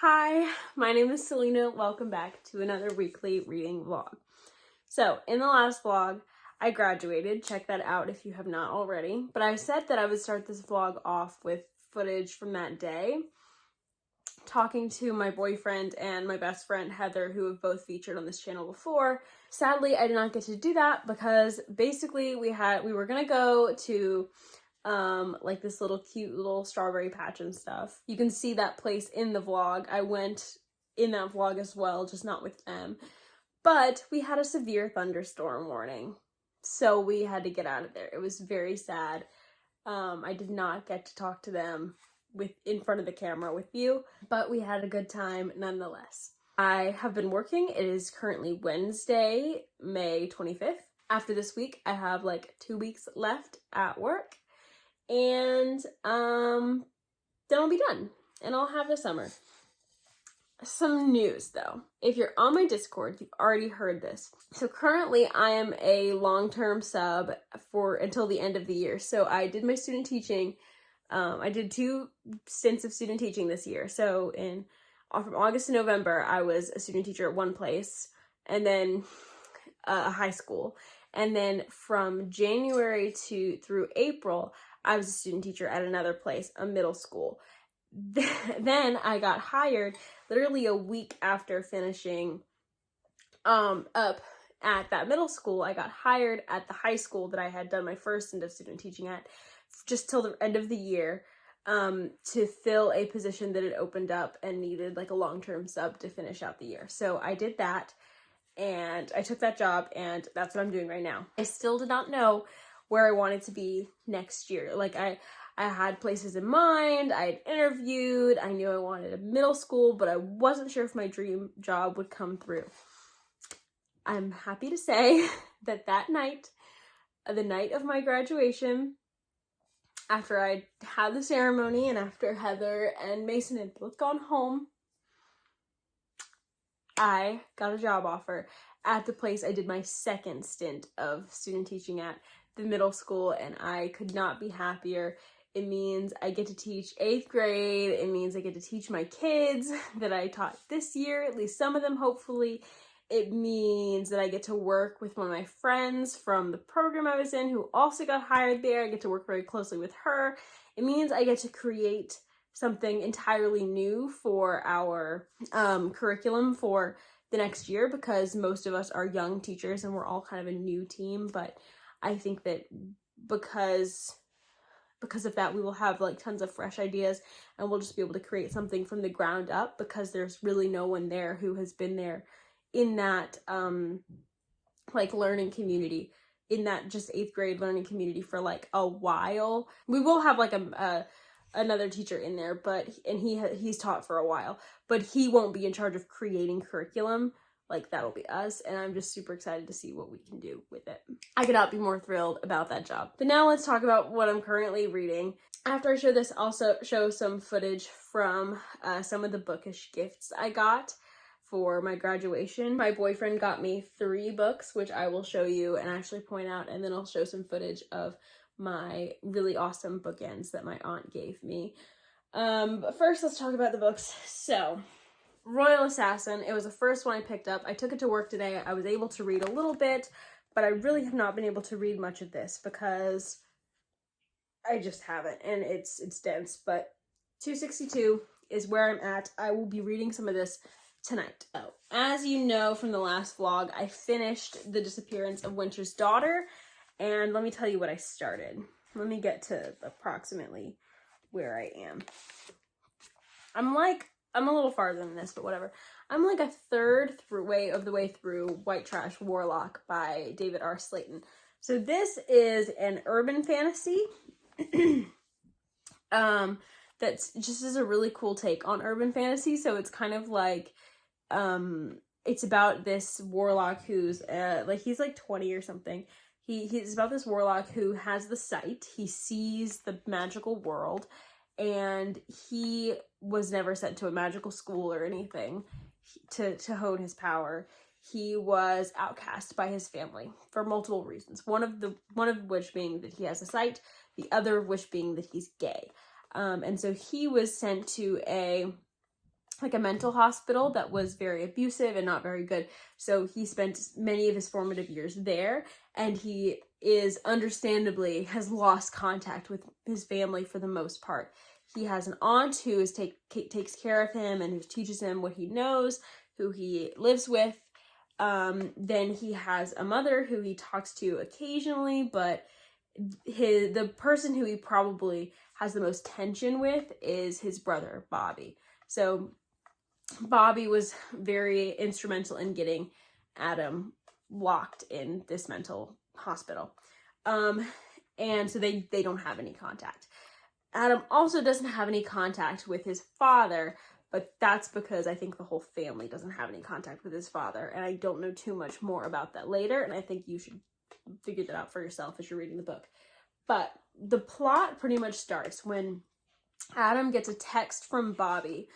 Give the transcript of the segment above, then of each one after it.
Hi, my name is Selena. Welcome back to another weekly reading vlog. So, in the last vlog, I graduated. Check that out if you have not already. But I said that I would start this vlog off with footage from that day, talking to my boyfriend and my best friend Heather, who have both featured on this channel before. Sadly, I did not get to do that because basically we were gonna go to like this little cute little strawberry patch and stuff. You can see that place in the vlog. I went in that vlog as well, just not with them. But we had a severe thunderstorm warning, so we had to get out of there. It was very sad. I did not get to talk to them in front of the camera with you, but we had a good time nonetheless. I have been working. It is currently Wednesday, May 25th. After this week, I have like 2 weeks left at work. And then I'll be done and I'll have the summer. Some news though. If you're on my Discord, you've already heard this. So currently I am a long-term sub until the end of the year. So I did my student teaching. I did 2 stints of student teaching this year. So from August to November, I was a student teacher at one place and then a high school. And then from January through April, I was a student teacher at another place, a middle school. Then I got hired literally a week after finishing up at that middle school. I got hired at the high school that I had done my first stint of student teaching at just till the end of the year to fill a position that had opened up and needed like a long-term sub to finish out the year. So I did that and I took that job and that's what I'm doing right now. I still did not know where I wanted to be next year. Like I had places in mind, I had interviewed, I knew I wanted a middle school, but I wasn't sure if my dream job would come through. I'm happy to say that night, the night of my graduation, after I had the ceremony and after Heather and Mason had both gone home, I got a job offer at the place I did my second stint of student teaching at, the middle school, and I could not be happier. It means I get to teach 8th grade. It means I get to teach my kids that I taught this year, at least some of them, hopefully. It means that I get to work with one of my friends from the program I was in who also got hired there. I get to work very closely with her. It means I get to create something entirely new for our curriculum for the next year, because most of us are young teachers and we're all kind of a new team. But I think that because of that, we will have like tons of fresh ideas and we'll just be able to create something from the ground up, because there's really no one there who has been there in that like learning community, in that just 8th grade learning community for like a while. We will have like another teacher in there, and he's taught for a while, but he won't be in charge of creating curriculum. Like, that'll be us, and I'm just super excited to see what we can do with it. I could not be more thrilled about that job. But now let's talk about what I'm currently reading. After I show this, I'll also show some footage from some of the bookish gifts I got for my graduation. My boyfriend got me 3 books, which I will show you and actually point out, and then I'll show some footage of my really awesome bookends that my aunt gave me. But first, let's talk about the books. So, Royal Assassin, it was the first one I picked up. I took it to work today. I was able to read a little bit, but I really have not been able to read much of this because I just haven't, and it's dense. But 262 is where I'm at. I will be reading some of this tonight. So, as you know from the last vlog, I finished The Disappearance of Winter's Daughter, and let me tell you what I started. Let me get to approximately where I am. I'm a little farther than this, but whatever. I'm like a third of the way through White Trash Warlock by David R. Slayton. So this is an urban fantasy that's just is a really cool take on urban fantasy. So it's kind of like it's about this warlock who's he's like 20 or something. He's about this warlock who has the sight. He sees the magical world, and he was never sent to a magical school or anything to hone his power. He was outcast by his family for multiple reasons. One of which being that he has a sight, the other of which being that he's gay. And so he was sent to a like a mental hospital that was very abusive and not very good. So he spent many of his formative years there, and he is understandably has lost contact with his family for the most part. He has an aunt who takes care of him and who teaches him what he knows, who he lives with. Then he has a mother who he talks to occasionally, but the person who he probably has the most tension with is his brother, Bobby. So Bobby was very instrumental in getting Adam locked in this mental hospital. And so they don't have any contact. Adam also doesn't have any contact with his father, but that's because I think the whole family doesn't have any contact with his father, and I don't know too much more about that later, and I think you should figure that out for yourself as you're reading the book. But the plot pretty much starts when Adam gets a text from Bobby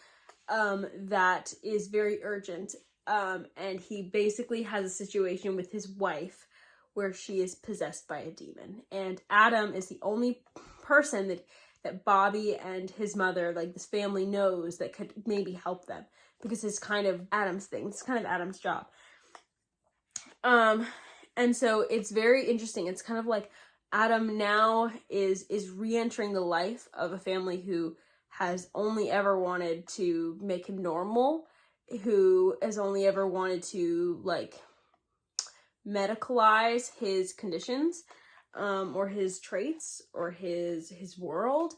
that is very urgent, and he basically has a situation with his wife where she is possessed by a demon, and Adam is the only person that Bobby and his mother, like this family, knows that could maybe help them, because it's kind of Adam's thing. It's kind of Adam's job. And so it's very interesting. It's kind of like Adam now is re-entering the life of a family who has only ever wanted to make him normal, who has only ever wanted to like medicalize his conditions, or his traits, or his world,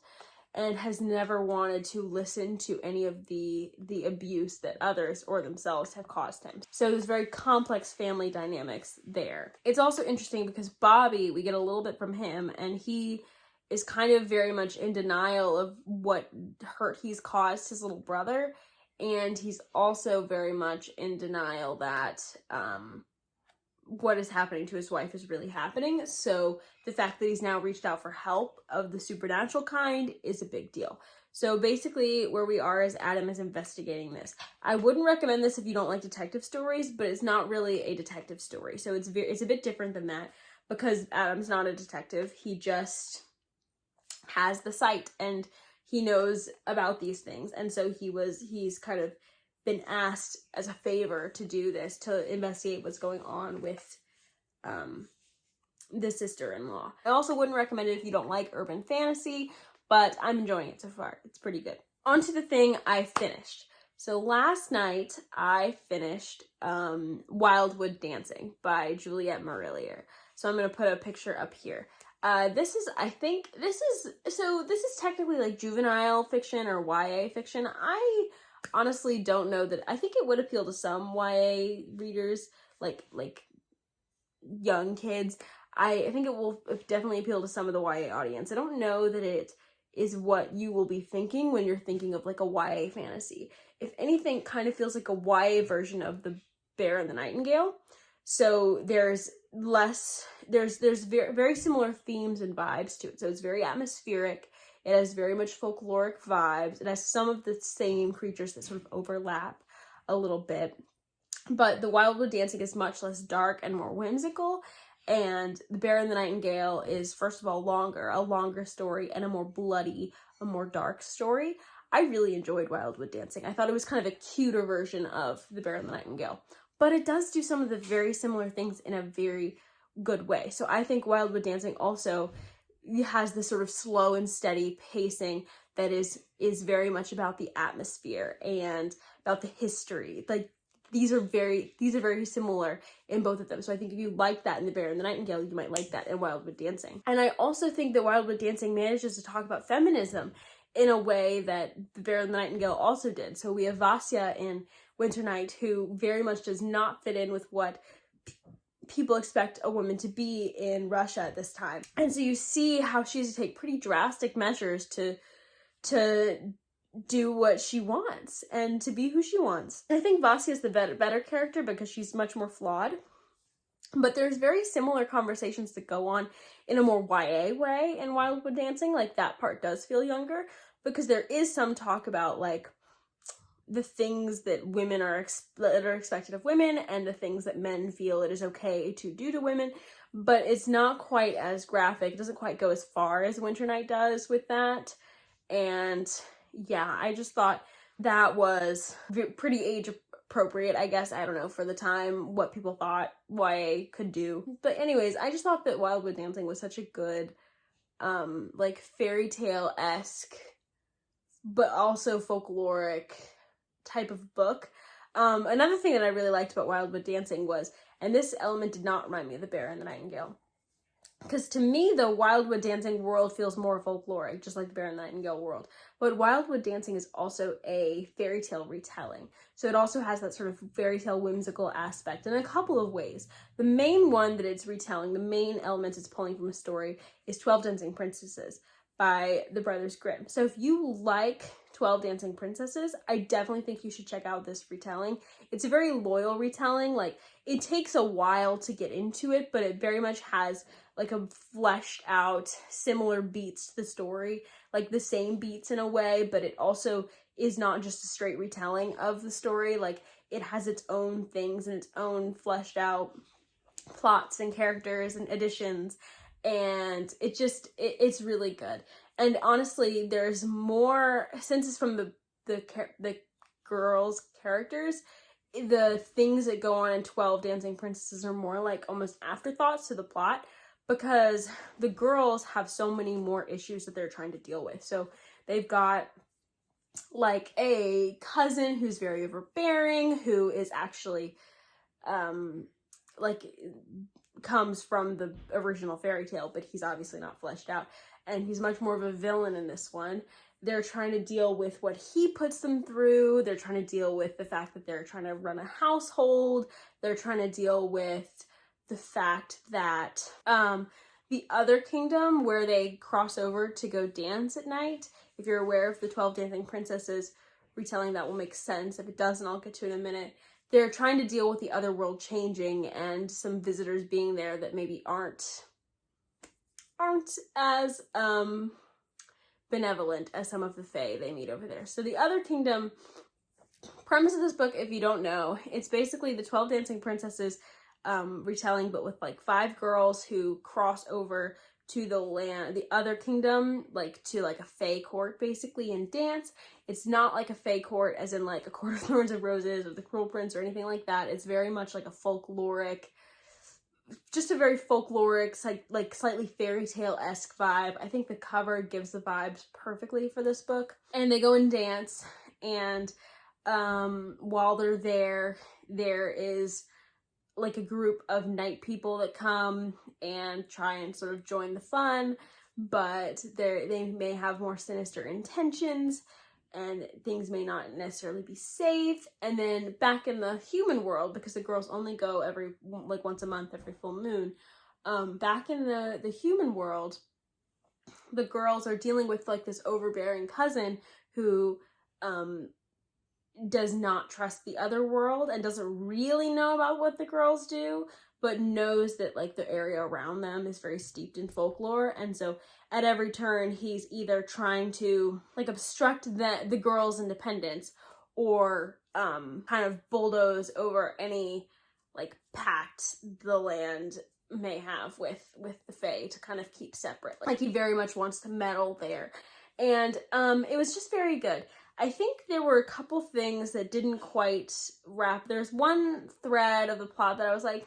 and has never wanted to listen to any of the abuse that others or themselves have caused him. So there's very complex family dynamics there. It's also interesting because Bobby, we get a little bit from him, and he is kind of very much in denial of what hurt he's caused his little brother, and he's also very much in denial that what is happening to his wife is really happening. So the fact that he's now reached out for help of the supernatural kind is a big deal. So basically where we are is Adam is investigating this. I wouldn't recommend this if you don't like detective stories, but it's not really a detective story. So it's a bit different than that, because Adam's not a detective. He just has the sight and he knows about these things. And so he's kind of been asked as a favor to do this, to investigate what's going on with the sister-in-law. I also wouldn't recommend it if you don't like urban fantasy, but I'm enjoying it so far. It's pretty good. On to the thing I finished. So last night I finished Wildwood Dancing by Juliet Marillier. So I'm going to put a picture up here. This is technically like juvenile fiction or YA fiction. I honestly don't know that. I think it would appeal to some YA readers, like young kids. I think it will definitely appeal to some of the YA audience. I don't know that it is what you will be thinking when you're thinking of like a YA fantasy. If anything, it kind of feels like a YA version of The Bear and the Nightingale. So there's very, very similar themes and vibes to it. So it's very atmospheric. It has very much folkloric vibes. It has some of the same creatures that sort of overlap a little bit. But the Wildwood Dancing is much less dark and more whimsical. And The Bear and the Nightingale is, first of all, a longer story, and a more bloody, a more dark story. I really enjoyed Wildwood Dancing. I thought it was kind of a cuter version of The Bear and the Nightingale. But it does do some of the very similar things in a very good way. So I think Wildwood Dancing also has this sort of slow and steady pacing that is very much about the atmosphere and about the history. Like these are very similar in both of them. So I think if you like that in The Bear and the Nightingale, you might like that in Wildwood Dancing. And I also think that Wildwood Dancing manages to talk about feminism in a way that The Bear and the Nightingale also did. So we have Vasya in Winter Night, who very much does not fit in with what people expect a woman to be in Russia at this time. And so you see how she has to take pretty drastic measures to do what she wants and to be who she wants. And I think Vasya is the better character because she's much more flawed. But there's very similar conversations that go on in a more YA way in Wildwood Dancing. Like that part does feel younger because there is some talk about like the things that women are expected of women and the things that men feel it is okay to do to women, but it's not quite as graphic. It doesn't quite go as far as Winter Night does with that. And yeah, I just thought that was pretty age appropriate, I guess. I don't know, for the time, what people thought YA could do. But anyways, I just thought that Wildwood Dancing was such a good, like, fairy tale-esque, but also folkloric type of book. Another thing that I really liked about Wildwood Dancing was, and this element did not remind me of The Bear and the Nightingale, because to me, the Wildwood Dancing world feels more folkloric, just like the Bear and the Nightingale world. But Wildwood Dancing is also a fairy tale retelling. So it also has that sort of fairy tale whimsical aspect in a couple of ways. The main one that it's retelling, the main element it's pulling from a story, is 12 Dancing Princesses by the Brothers Grimm. So if you like 12 Dancing Princesses, I definitely think you should check out this retelling. It's a very loyal retelling. Like, it takes a while to get into it, but it very much has like a fleshed out, similar beats to the story, like the same beats in a way, but it also is not just a straight retelling of the story. Like, it has its own things and its own fleshed out plots and characters and additions, and it's really good. And honestly, there's more, since it's from the girls' characters, the things that go on in 12 Dancing Princesses are more like almost afterthoughts to the plot, because the girls have so many more issues that they're trying to deal with. So they've got like a cousin who's very overbearing, who is actually like comes from the original fairy tale, but he's obviously not fleshed out, and he's much more of a villain in this one. They're trying to deal with what he puts them through. They're trying to deal with the fact that they're trying to run a household. They're trying to deal with the fact that the other kingdom, where they cross over to go dance at night, if you're aware of the 12 Dancing Princesses retelling, that will make sense. If it doesn't, I'll get to it in a minute. They're trying to deal with the other world changing and some visitors being there that maybe aren't as benevolent as some of the fae they meet over there. So the other kingdom, premise of this book, if you don't know, it's basically the 12 Dancing Princesses retelling, but with like 5 girls who cross over to the other kingdom, like to like a fae court basically, and dance. It's not like a fae court as in like a Court of Thorns and Roses or the Cruel Prince or anything like that. It's very much like a folkloric, just a very folkloric, like slightly fairy tale-esque vibe. I think the cover gives the vibes perfectly for this book. And they go and dance, and while they're there is like a group of night people that come and try and sort of join the fun, but they may have more sinister intentions, and things may not necessarily be safe. And then back in the human world, because the girls only go every, like once a month, every full moon, back in the human world, the girls are dealing with like this overbearing cousin who does not trust the other world and doesn't really know about what the girls do, but knows that like the area around them is very steeped in folklore. And so at every turn, he's either trying to like obstruct the girls' independence, or kind of bulldoze over any like pact the land may have with the fae to kind of keep separate. Like, he very much wants to meddle there. And it was just very good. I think there were a couple things that didn't quite wrap. There's one thread of the plot that I was like,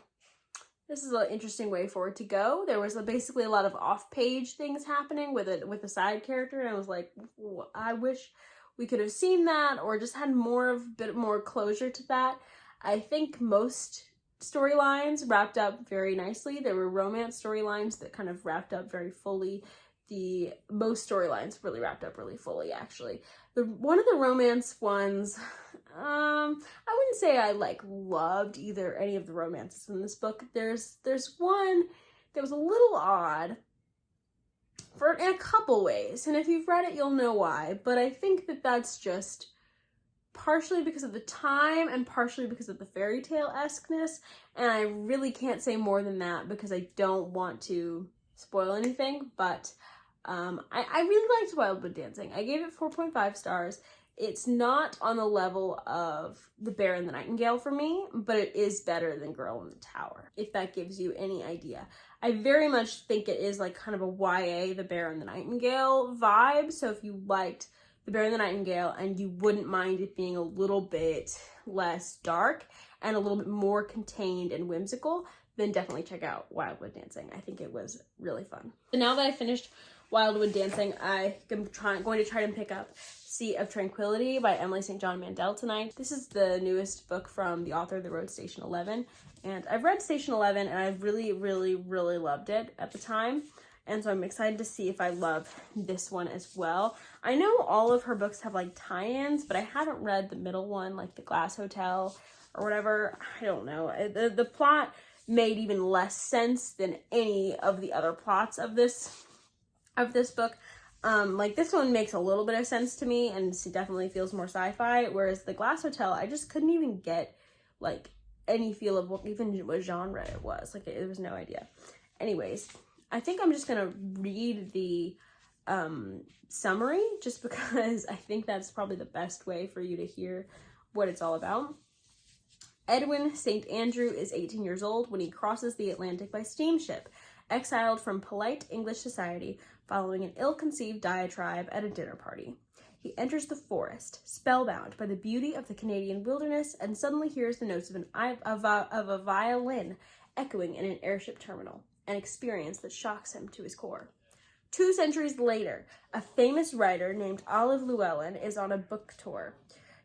this is an interesting way for it to go. There was basically a lot of off-page things happening with a side character, and I was like, I wish we could have seen that, or just had bit more closure to that. I think most storylines wrapped up very nicely. There were romance storylines that kind of wrapped up very fully. Most storylines really wrapped up really fully, actually. One of the romance ones, I wouldn't say I like loved any of the romances in this book. There's one that was a little odd in a couple ways, and if you've read it, you'll know why. But I think that that's just partially because of the time and partially because of the fairy tale-esqueness, and I really can't say more than that because I don't want to spoil anything. But I really liked Wildwood Dancing. I gave it 4.5 stars. It's not on the level of The Bear and the Nightingale for me, but it is better than Girl in the Tower, if that gives you any idea. I very much think it is like kind of a YA The Bear and the Nightingale vibe, so if you liked The Bear and the Nightingale, and you wouldn't mind it being a little bit less dark and a little bit more contained and whimsical, then definitely check out Wildwood Dancing. I think it was really fun. So now that I finished Wildwood Dancing, I am going to try to pick up Sea of Tranquility by Emily St. John Mandel tonight. This is the newest book from the author that wrote Station 11, and I've read Station 11 and I really, really, really loved it at the time. And so I'm excited to see if I love this one as well. I know all of her books have like tie-ins, but I haven't read the middle one, like The Glass Hotel or whatever. I don't know. The plot made even less sense than any of the other plots of this book. Like this one makes a little bit of sense to me and it definitely feels more sci-fi, whereas The Glass Hotel, I just couldn't even get like any feel of what genre it was. Like it was no idea. Anyways, I think I'm just gonna read the summary just because I think that's probably the best way for you to hear what it's all about. Edwin St. Andrew is 18 years old when he crosses the Atlantic by steamship, exiled from polite English society following an ill-conceived diatribe at a dinner party. He enters the forest, spellbound by the beauty of the Canadian wilderness, and suddenly hears the notes of a violin echoing in an airship terminal, an experience that shocks him to his core. 2 centuries later, a famous writer named Olive Llewellyn is on a book tour.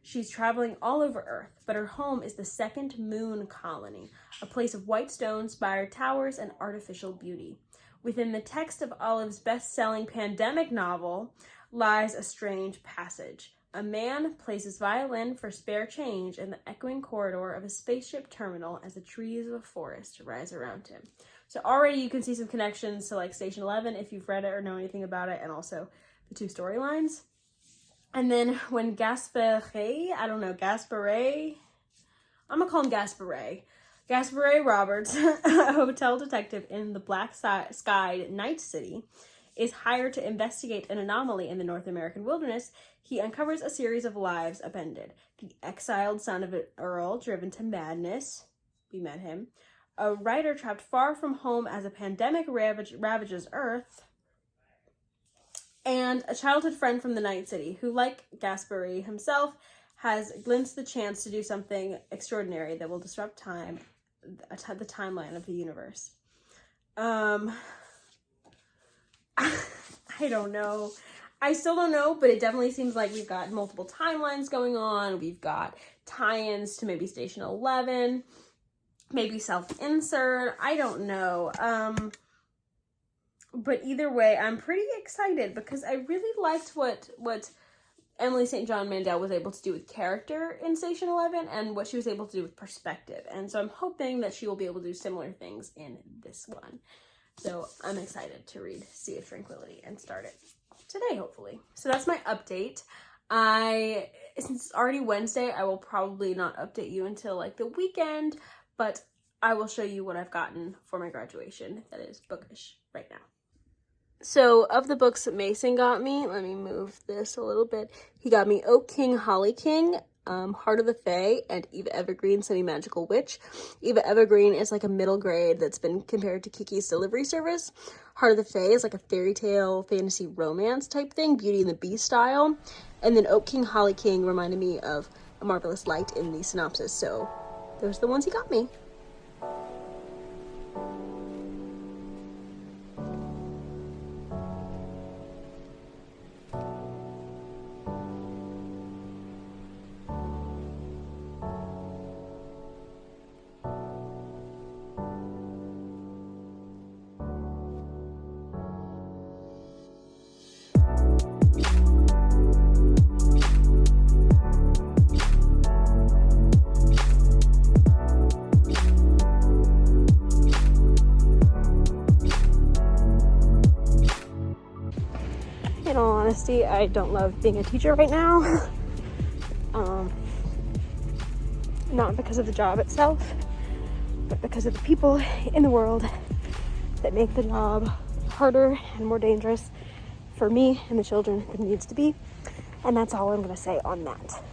She's traveling all over Earth, but her home is the Second Moon Colony, a place of white stone, spired towers, and artificial beauty. Within the text of Olive's best-selling pandemic novel lies a strange passage. A man plays his violin for spare change in the echoing corridor of a spaceship terminal as the trees of a forest rise around him. So already you can see some connections to like Station 11 if you've read it or know anything about it, and also the 2 storylines. And then when Gasparet, I'm gonna call him Gasparet Roberts, a hotel detective in the black-skied Night City, is hired to investigate an anomaly in the North American wilderness, he uncovers a series of lives upended. The exiled son of an earl driven to madness, we met him, a writer trapped far from home as a pandemic ravages Earth, and a childhood friend from the Night City who, like Gaspari himself, has glimpsed the chance to do something extraordinary that will disrupt the timeline of the universe. I don't know. I still don't know, but it definitely seems like we've got multiple timelines going on. We've got tie-ins to maybe Station 11, maybe self-insert. I don't know. But either way, I'm pretty excited because I really liked what Emily St. John Mandel was able to do with character in Station 11 and what she was able to do with perspective. And so I'm hoping that she will be able to do similar things in this one. So I'm excited to read Sea of Tranquility and start it today, hopefully. So that's my update. Since it's already Wednesday, I will probably not update you until like the weekend, but I will show you what I've gotten for my graduation that is bookish right now. So of the books that Mason got me, let me move this a little bit. He got me Oak King, Holly King, Heart of the Fae, and Eva Evergreen, Semi-Magical Witch. Eva Evergreen is like a middle grade that's been compared to Kiki's Delivery Service. Heart of the Fae is like a fairy tale, fantasy romance type thing, Beauty and the Beast style. And then Oak King, Holly King reminded me of A Marvelous Light in the synopsis. So those are the ones he got me. In all honesty, I don't love being a teacher right now. Not because of the job itself, but because of the people in the world that make the job harder and more dangerous for me and the children than it needs to be. And that's all I'm going to say on that.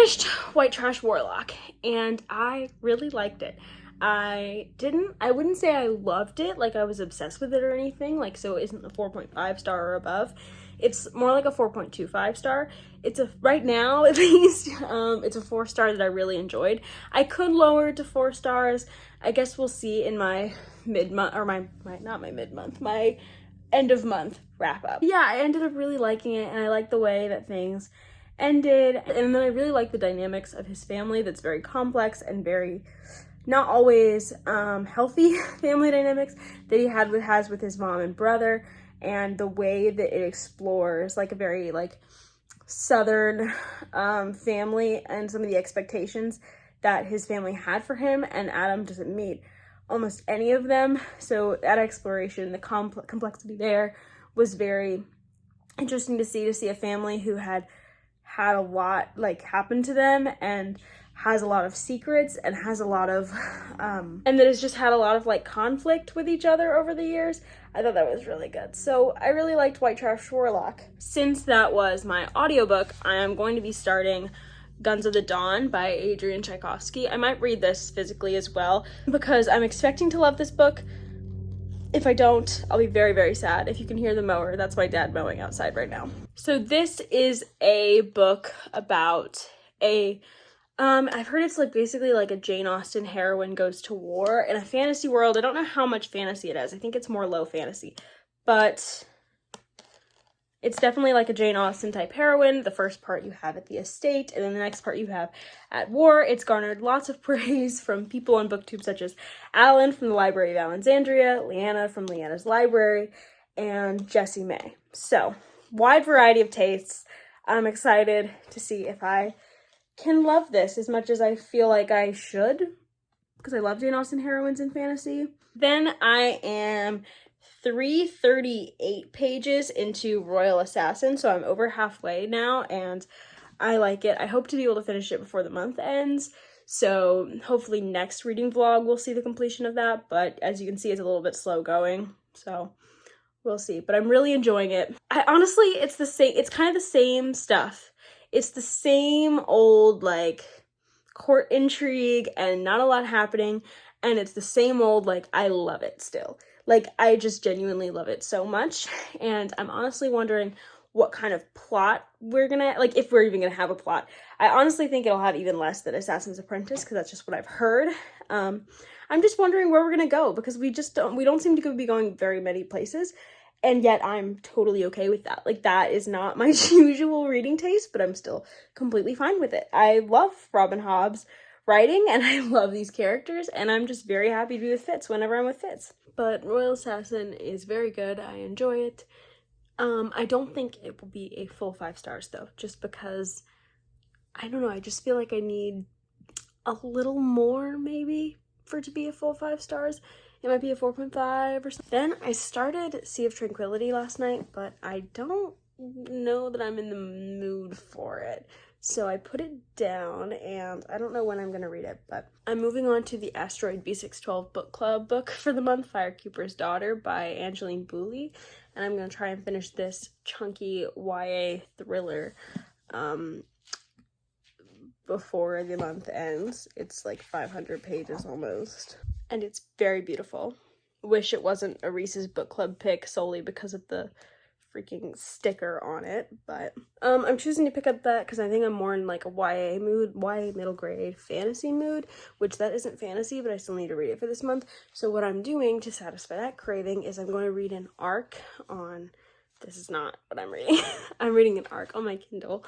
finished White Trash Warlock, and I really liked it. I wouldn't say I loved it, like I was obsessed with it or anything, like, so it isn't a 4.5 star or above. It's more like a 4.25 star. It's right now at least, it's a 4 star that I really enjoyed. I could lower it to 4 stars. I guess we'll see in my mid-month, or not my mid-month, my end of month wrap up. Yeah, I ended up really liking it, and I like the way that things ended, and then I really like the dynamics of his family that's very complex and very not always healthy family dynamics that he has with his mom and brother, and the way that it explores like a very like Southern family and some of the expectations that his family had for him, and Adam doesn't meet almost any of them. So that exploration, the complexity there was very interesting to see a family who had a lot like happen to them and has a lot of secrets and has a lot of and that has just had a lot of like conflict with each other over the years. I thought that was really good. So I really liked White Trash Warlock. Since that was my audiobook, I am going to be starting Guns of the Dawn by Adrian Tchaikovsky. I might read this physically as well because I'm expecting to love this book. If I don't, I'll be very, very sad. If you can hear the mower, that's my dad mowing outside right now. So this is a book about I've heard it's like basically like a Jane Austen heroine goes to war in a fantasy world. I don't know how much fantasy it is. I think it's more low fantasy, but it's definitely like a Jane Austen type heroine. The first part you have at the estate, and then the next part you have at war. It's garnered lots of praise from people on BookTube, such as Alan from the Library of Alexandria, Leanna from Leanna's Library, and Jessie May. So, wide variety of tastes. I'm excited to see if I can love this as much as I feel like I should, because I love Jane Austen heroines in fantasy. Then I am 338 pages into Royal Assassin, so I'm over halfway now, and I like it. I hope to be able to finish it before the month ends, so hopefully next reading vlog we'll see the completion of that, but as you can see, it's a little bit slow going, so we'll see. But I'm really enjoying it. Honestly, it's kind of the same stuff. It's the same old, like, court intrigue and not a lot happening, and it's the same old, like, I love it still. Like, I just genuinely love it so much, and I'm honestly wondering what kind of plot we're gonna, like, if we're even gonna have a plot. I honestly think it'll have even less than Assassin's Apprentice, because that's just what I've heard. I'm just wondering where we're gonna go, because we don't seem to be going very many places, and yet I'm totally okay with that. Like, that is not my usual reading taste, but I'm still completely fine with it. I love Robin Hobb's writing, and I love these characters, and I'm just very happy to be with Fitz whenever I'm with Fitz. But Royal Assassin is very good. I enjoy it. I don't think it will be a full 5 stars, though, just because, I don't know, I just feel like I need a little more, maybe, for it to be a full 5 stars. It might be a 4.5 or something. Then I started Sea of Tranquility last night, but I don't know that I'm in the mood for it. So I put it down, and I don't know when I'm going to read it, but I'm moving on to the Asteroid B612 book club book for the month, Firekeeper's Daughter by Angeline Booley, and I'm going to try and finish this chunky YA thriller before the month ends. It's like 500 pages almost, and it's very beautiful. Wish it wasn't a Reese's book club pick solely because of the freaking sticker on it, but I'm choosing to pick up that because I think I'm more in like a YA mood, YA middle grade fantasy mood, which that isn't fantasy, but I still need to read it for this month. So what I'm doing to satisfy that craving is I'm going to read an arc on, this is not what I'm reading, I'm reading an arc on my Kindle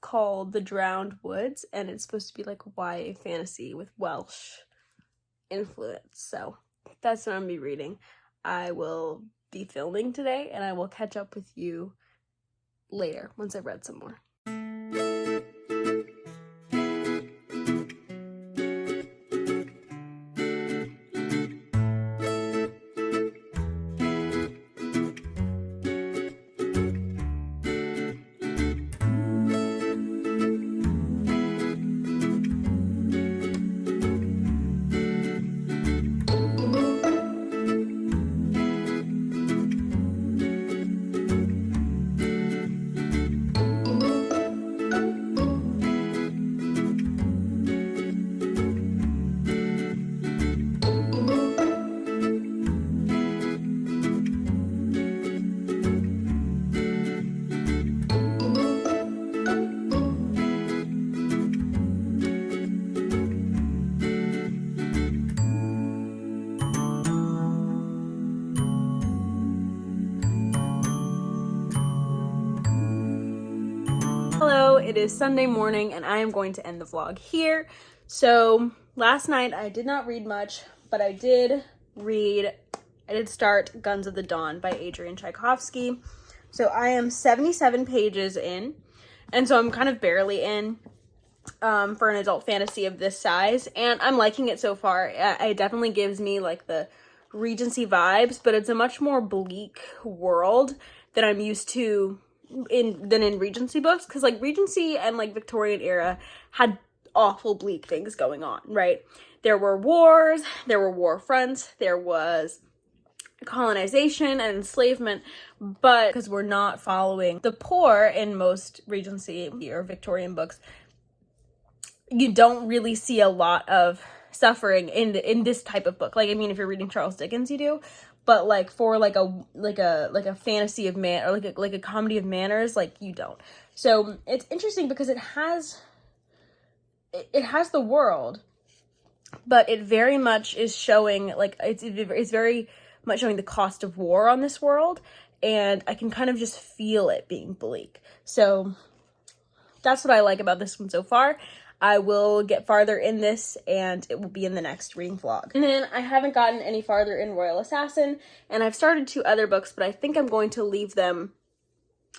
called The Drowned Woods, and it's supposed to be like YA fantasy with Welsh influence, so that's what I'm going to be reading. I will be filming today, and I will catch up with you later once I've read some more. It is Sunday morning and I am going to end the vlog here. So last night I did not read much, but I did start Guns of the Dawn by Adrian Tchaikovsky. So I am 77 pages in, and so I'm kind of barely in for an adult fantasy of this size, and I'm liking it so far. It definitely gives me like the Regency vibes, but it's a much more bleak world than I'm used to in Regency books, because like Regency and like Victorian era had awful bleak things going on, right? There were wars, there were war fronts, there was colonization and enslavement, but because we're not following the poor in most Regency or Victorian books, you don't really see a lot of suffering in this type of book. Like, I mean, if you're reading Charles Dickens, you do, but like for like a fantasy of man, or like a comedy of manners, like you don't. So it's interesting because it has the world, but it very much is showing, like, it's very much showing the cost of war on this world, and I can kind of just feel it being bleak. So that's what I like about this one so far. I will get farther in this, and it will be in the next reading vlog. And then I haven't gotten any farther in Royal Assassin, and I've started 2 other books, but I think I'm going to leave them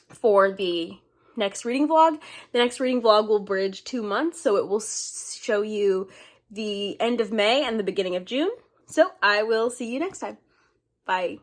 for the next reading vlog. The next reading vlog will bridge 2 months, so it will show you the end of May and the beginning of June. So I will see you next time. Bye.